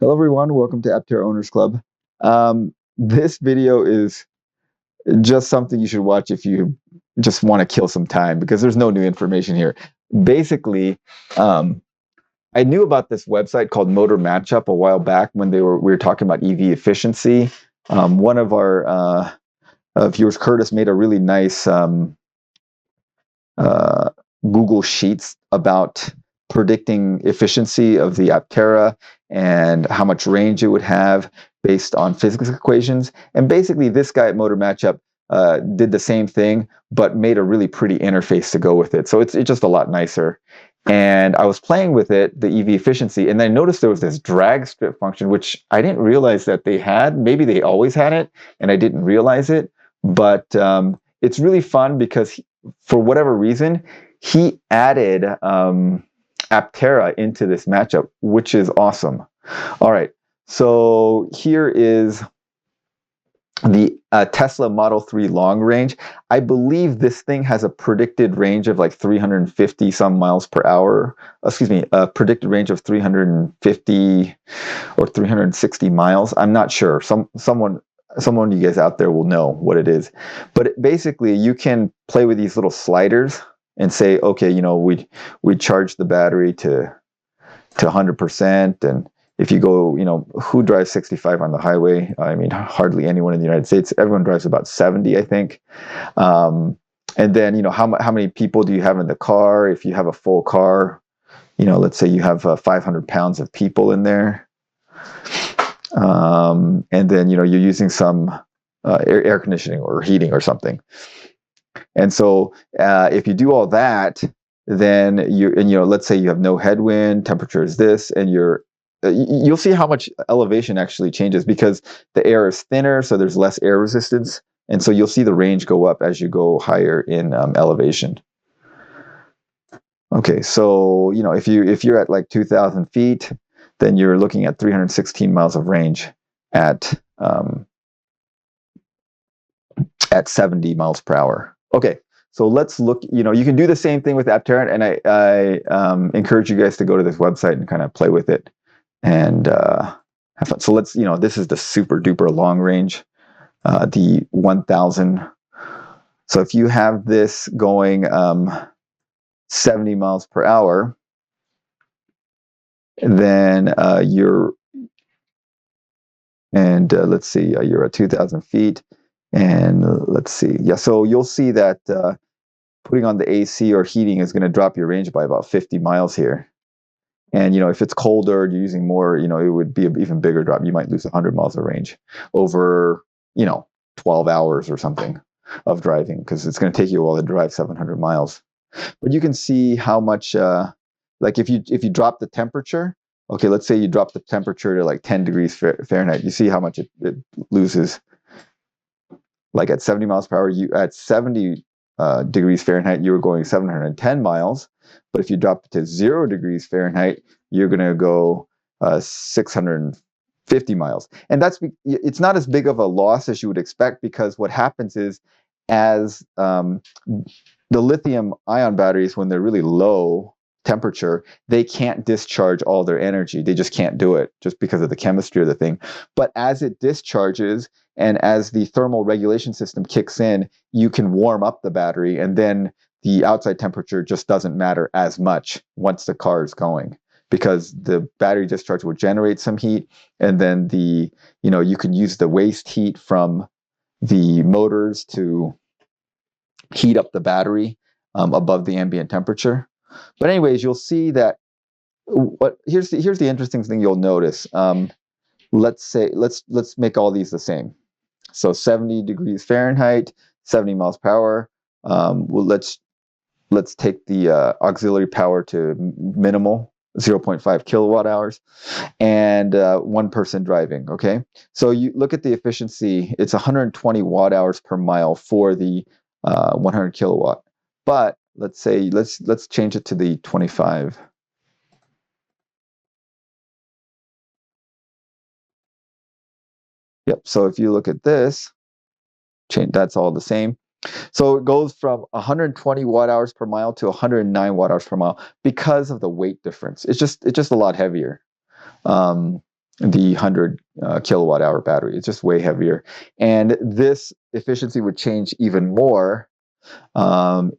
Hello everyone, welcome to Aptera Owners Club. This video is just something you should watch if you just want to kill some time because there's no new information here. Basically, um, I knew about this website called Motor Matchup a while back when we were talking about EV efficiency. One of our viewers, Curtis, made a really nice uh, Google Sheets about predicting efficiency of the Aptera and how much range it would have based on physics equations. And basically, this guy at Motor Matchup did the same thing, but made a really pretty interface to go with it. So it's just a lot nicer. And I was playing with it, the EV efficiency, and I noticed there was this drag strip function, which I didn't realize that they had. Maybe they always had it, and I didn't realize it. But it's really fun because for whatever reason, he added Aptera into this matchup, which is awesome. All right, so here is the Tesla Model 3 long range. I believe this thing has a predicted range of like 350 some miles per hour. Excuse me, a predicted range of 350 or 360 miles. I'm not sure. Someone of you guys out there will know what it is. But basically, you can play with these little sliders and say, okay, you know, we charge the battery to 100%, and if you go, you know, who drives 65 on the highway? I mean, hardly anyone in the United States. Everyone drives about 70, I think. And then, you know, how many people do you have in the car? If you have a full car, you know, let's say you have 500 pounds of people in there. And then, you know, you're using some air conditioning or heating or something. And so if you do all that, then you know, let's say you have no headwind, temperature is this, and you'll see how much elevation actually changes because the air is thinner, so there's less air resistance, and so you'll see the range go up as you go higher in elevation. Okay, so you know, if you're at like 2,000 feet, then you're looking at 316 miles of range at 70 miles per hour. Okay, so let's look. You know, you can do the same thing with Aptera, and I encourage you guys to go to this website and kind of play with it and have fun. So let's, you know, this is the super duper long range, the 1,000. So if you have this going 70 miles per hour, then let's see, you're at 2,000 feet. And let's see, yeah, so you'll see that putting on the AC or heating is going to drop your range by about 50 miles here. And, you know, if it's colder, you're using more, you know, it would be an even bigger drop. You might lose 100 miles of range over, you know, 12 hours or something of driving, because it's going to take you a while to drive 700 miles. But you can see how much, like if you drop the temperature, okay, let's say you drop the temperature to like 10 degrees Fahrenheit, you see how much it loses. Like at 70 miles per hour, at 70 degrees Fahrenheit, you were going 710 miles. But if you drop it to 0 degrees Fahrenheit, you're going to go 650 miles. And it's not as big of a loss as you would expect, because what happens is, as the lithium ion batteries, when they're really low temperature, they can't discharge all their energy. They just can't do it just because of the chemistry of the thing. But as it discharges and as the thermal regulation system kicks in, you can warm up the battery, and then the outside temperature just doesn't matter as much once the car is going, because the battery discharge will generate some heat, and then you know, you can use the waste heat from the motors to heat up the battery above the ambient temperature. But anyways, you'll see that here's the interesting thing you'll notice. Let's make all these the same. So 70 degrees Fahrenheit, 70 miles per hour. Well, let's take the auxiliary power to minimal, 0.5 kilowatt hours, and one person driving. Okay, so you look at the efficiency. It's 120 watt hours per mile for the 100 kilowatt. But let's change it to the 25. Yep. So if you look at this, that's all the same. So it goes from 120 watt hours per mile to 109 watt hours per mile because of the weight difference. It's just a lot heavier. the 100 kilowatt hour battery. It's just way heavier. And this efficiency would change even more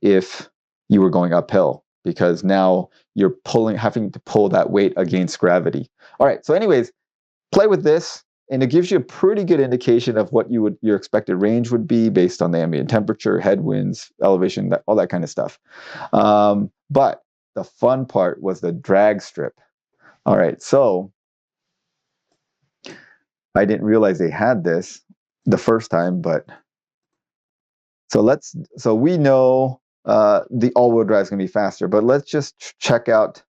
if you were going uphill, because now you're having to pull that weight against gravity. All right, so anyways, play with this, and it gives you a pretty good indication of what your expected range would be based on the ambient temperature, headwinds, elevation, all that kind of stuff. But the fun part was the drag strip. All right, so I didn't realize they had this the first time, but so we know the all-wheel drive is going to be faster, but let's just check out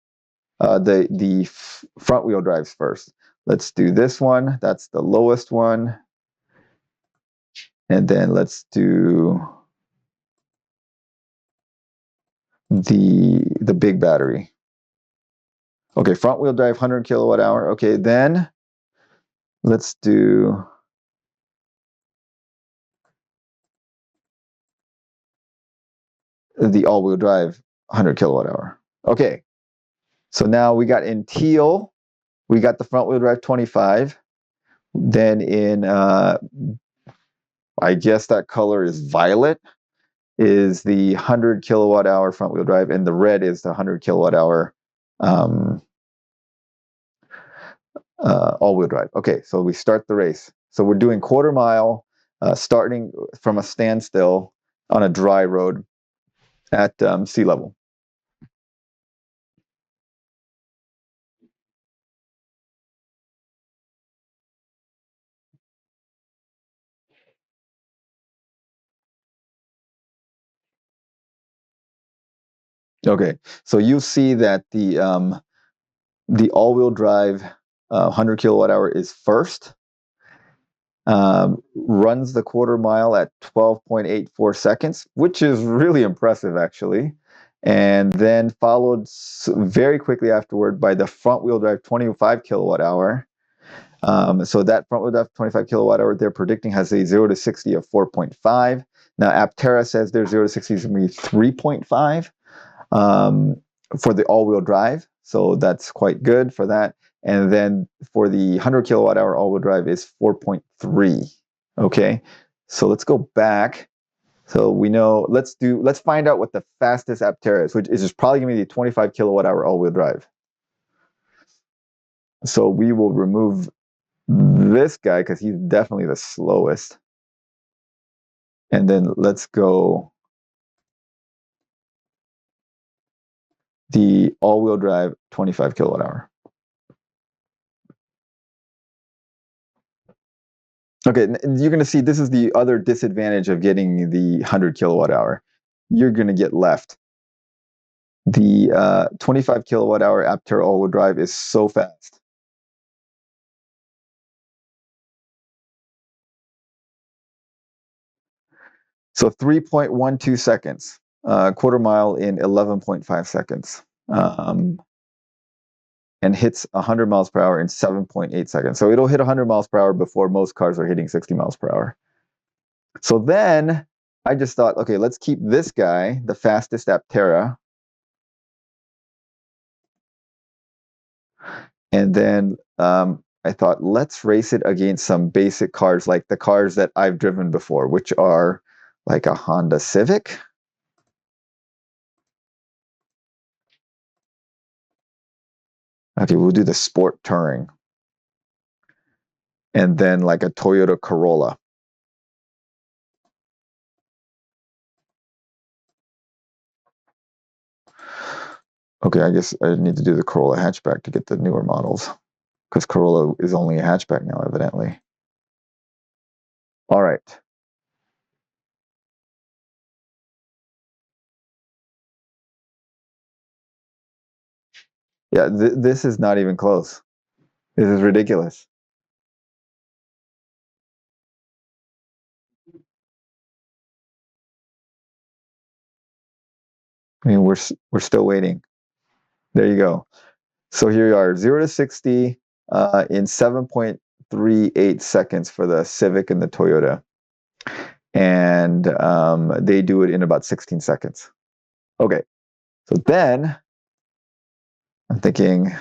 the front-wheel drives first. Let's do this one. That's the lowest one. And then let's do the big battery. Okay, front-wheel drive, 100 kilowatt hour. Okay, then let's do the all-wheel drive, 100 kilowatt hour. Okay, so now we got in teal, we got the front-wheel drive 25. Then in, I guess that color is violet, is the 100 kilowatt hour front-wheel drive, and the red is the 100 kilowatt hour all-wheel drive. Okay, so we start the race. So we're doing quarter mile, starting from a standstill on a dry road at sea level. Okay, so you see that the all-wheel drive 100 kilowatt hour is first. Runs the quarter mile at 12.84 seconds, which is really impressive, actually. And then followed very quickly afterward by the front-wheel drive 25 kilowatt hour. So that front-wheel drive 25 kilowatt hour they're predicting has a 0 to 60 of 4.5. Now, Aptera says their 0 to 60 is going to be 3.5 for the all-wheel drive. So that's quite good for that. And then for the 100 kilowatt hour all-wheel drive is 4.3. Okay, so let's go back. So we know, let's find out what the fastest Aptera is, which is just probably going to be the 25 kilowatt hour all-wheel drive. So we will remove this guy because he's definitely the slowest. And then let's go the all-wheel drive 25 kilowatt hour. Okay, you're going to see this is the other disadvantage of getting the 100 kilowatt hour. You're going to get left. The 25 kilowatt hour Aptera all-wheel drive is so fast. So 3.12 seconds, quarter mile in 11.5 seconds. And hits 100 miles per hour in 7.8 seconds. So it'll hit 100 miles per hour before most cars are hitting 60 miles per hour. So then I just thought, okay, let's keep this guy, the fastest Aptera. And then I thought, let's race it against some basic cars, like the cars that I've driven before, which are like a Honda Civic. Okay, we'll do the Sport Touring. And then like a Toyota Corolla. Okay, I guess I need to do the Corolla hatchback to get the newer models, because Corolla is only a hatchback now, evidently. All right. Yeah, this is not even close. This is ridiculous. I mean, we're still waiting. There you go. So here you are, 0 to 60 in 7.38 seconds for the Civic and the Toyota. And they do it in about 16 seconds. Okay, so then I'm thinking,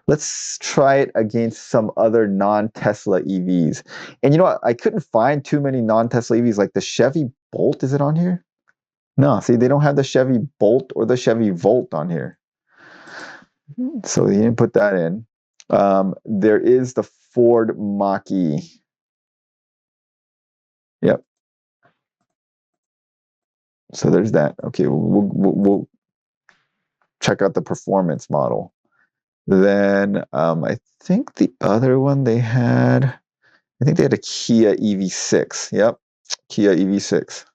Let's try it against some other non-Tesla EVs. And you know what? I couldn't find too many non-Tesla EVs, like the Chevy Bolt. Is it on here? No, see, they don't have the Chevy Bolt or the Chevy Volt on here. So he didn't put that in. There is the Ford Mach-E. Yep. So there's that. Okay, we'll check out the performance model. Then I think the other one they had, I think they had a Kia EV6. Yep, Kia EV6.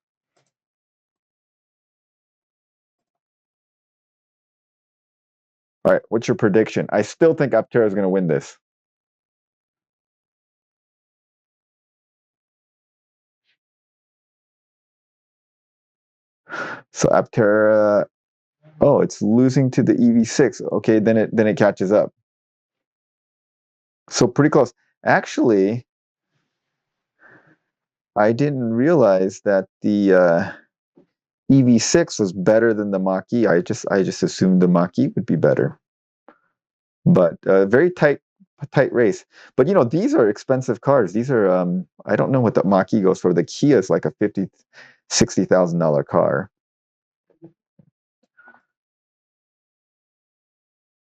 All right, what's your prediction? I still think Aptera is going to win this. So Aptera, oh, it's losing to the EV6. Okay, then it catches up. So pretty close. Actually, I didn't realize that the EV6 was better than the Mach-E. I just assumed the Mach-E would be better. But very tight race. But you know, these are expensive cars. These are I don't know what the Mach-E goes for. The Kia is like a $60,000 car.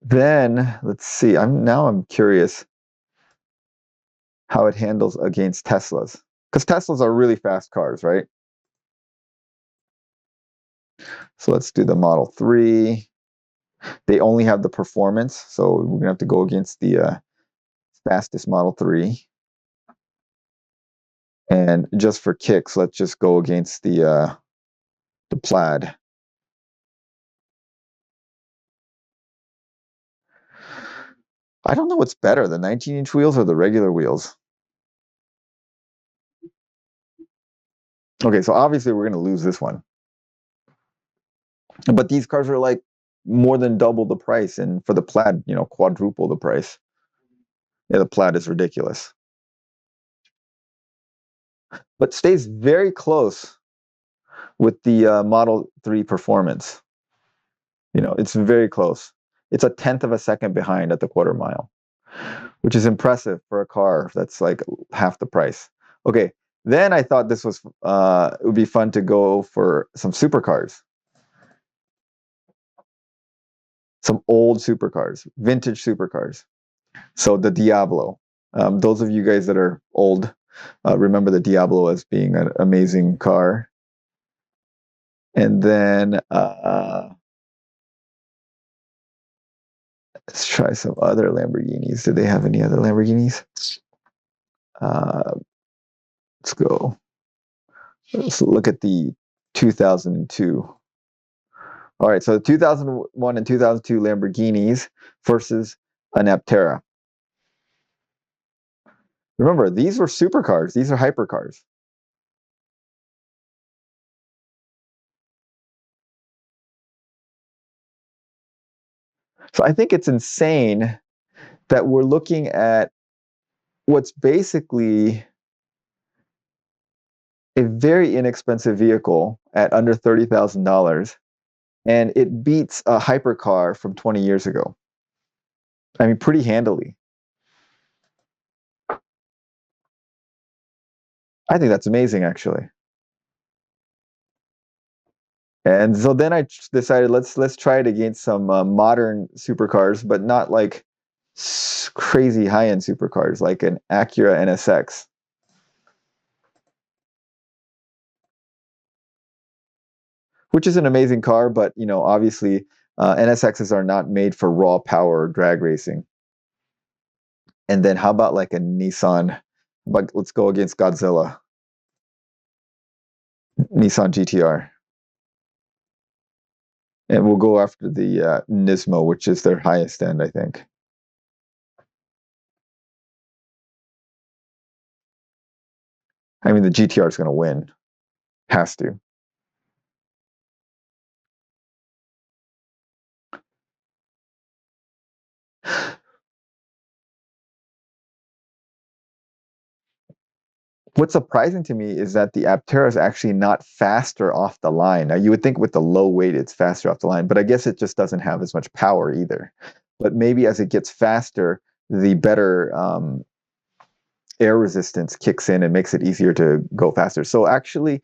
Then let's see. I'm curious how it handles against Teslas, because Teslas are really fast cars, right? So let's do the Model 3. They only have the performance, so we're gonna have to go against the fastest Model 3. And just for kicks, let's just go against the Plaid. I don't know what's better, the 19-inch wheels or the regular wheels. Okay, so obviously we're going to lose this one. But these cars are like more than double the price, and for the Plaid, you know, quadruple the price. Yeah, the Plaid is ridiculous. But stays very close with the Model 3 performance. You know, it's very close. It's a tenth of a second behind at the quarter mile, which is impressive for a car that's like half the price. Okay, then I thought this was it would be fun to go for some supercars, some old supercars, vintage supercars. So the Diablo. Those of you guys that are old remember the Diablo as being an amazing car. And then let's try some other Lamborghinis. Do they have any other Lamborghinis? Let's go. Let's look at the 2002. All right, so the 2001 and 2002 Lamborghinis versus an Aptera. Remember, these were supercars. These are hypercars. So I think it's insane that we're looking at what's basically a very inexpensive vehicle at under $30,000, and it beats a hypercar from 20 years ago. I mean, pretty handily. I think that's amazing, actually. And so then I decided let's try it against some modern supercars, but not like crazy high-end supercars like an Acura NSX. Which is an amazing car, but you know, obviously, NSXs are not made for raw power or drag racing. And then how about like a Nissan? But let's go against Godzilla, Nissan GTR, and we'll go after the Nismo, which is their highest end, I think. I mean, the GTR is going to win, has to. What's surprising to me is that the Aptera is actually not faster off the line. Now, you would think with the low weight, it's faster off the line, but I guess it just doesn't have as much power either. but maybe as it gets faster, the better air resistance kicks in and makes it easier to go faster. So actually,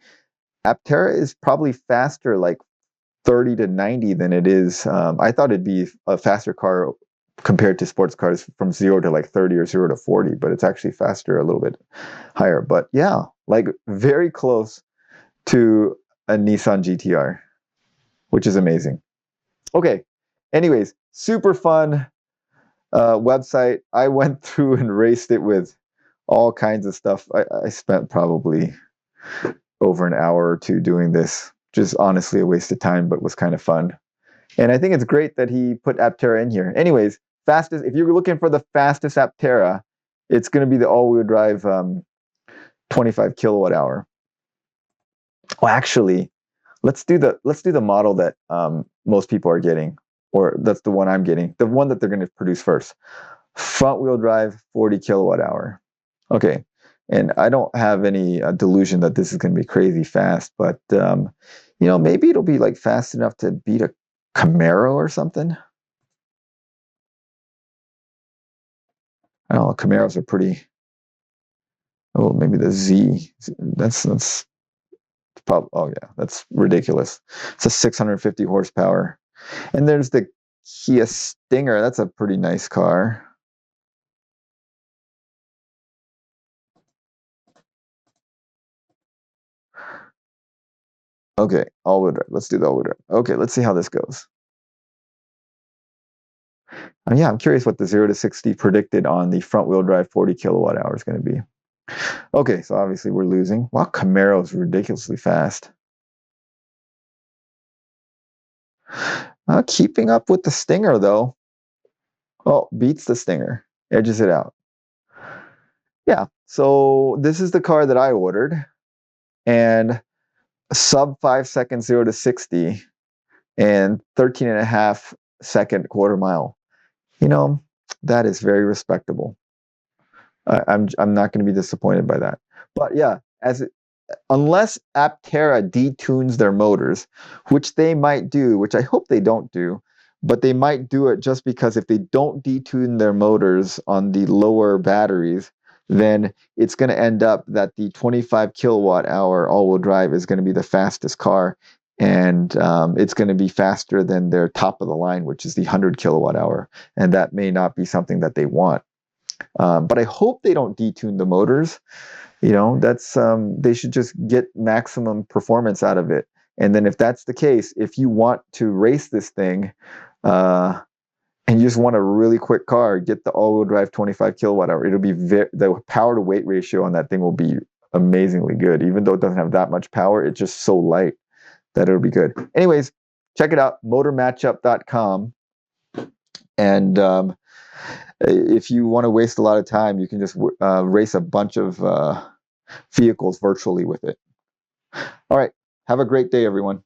Aptera is probably faster, like 30 to 90 than it is. I thought it'd be a faster car compared to sports cars from 0 to like 30 or 0 to 40, but it's actually faster, a little bit higher. But yeah, like very close to a Nissan GTR, which is amazing. Okay, anyways, super fun website. I went through and raced it with all kinds of stuff. I spent probably over an hour or two doing this. Just honestly a waste of time, but was kind of fun. And I think it's great that he put Aptera in here. Anyways, fastest, if you're looking for the fastest Aptera, it's going to be the all-wheel drive 25 kilowatt hour. Well, actually, let's do the model that most people are getting, or that's the one I'm getting, the one that they're going to produce first. Front-wheel drive 40 kilowatt hour. Okay, and I don't have any delusion that this is going to be crazy fast, but you know, maybe it'll be like fast enough to beat a Camaro or something. I don't know, Camaros are pretty. Oh, maybe the Z. That's probably. Oh yeah, that's ridiculous. It's a 650 horsepower. And there's the Kia Stinger. That's a pretty nice car. Okay, all-wheel drive. Let's do the all-wheel drive. Okay, let's see how this goes. Yeah, I'm curious what the 0 to 60 predicted on the front-wheel drive 40 kilowatt hour is going to be. Okay, so obviously we're losing. Wow, Camaro's ridiculously fast. Keeping up with the Stinger, though. Oh, beats the Stinger. Edges it out. Yeah, so this is the car that I ordered. And sub 5 seconds 0 to 60 and 13 and a half second quarter mile. You know, that is very respectable. I'm not going to be disappointed by that. But yeah, unless Aptera detunes their motors, which they might do, which I hope they don't do, but they might do it just because if they don't detune their motors on the lower batteries, then it's going to end up that the 25 kilowatt hour all-wheel drive is going to be the fastest car, and it's going to be faster than their top of the line, which is the 100 kilowatt hour, and that may not be something that they want. But I hope they don't detune the motors. You know, that's they should just get maximum performance out of it. And then if that's the case, if you want to race this thing and you just want a really quick car, get the all-wheel drive 25 kilowatt hour. It'll be the power to weight ratio on that thing will be amazingly good. Even though it doesn't have that much power, it's just so light that it'll be good. Anyways, check it out, motormatchup.com. And if you want to waste a lot of time, you can just race a bunch of vehicles virtually with it. All right. Have a great day, everyone.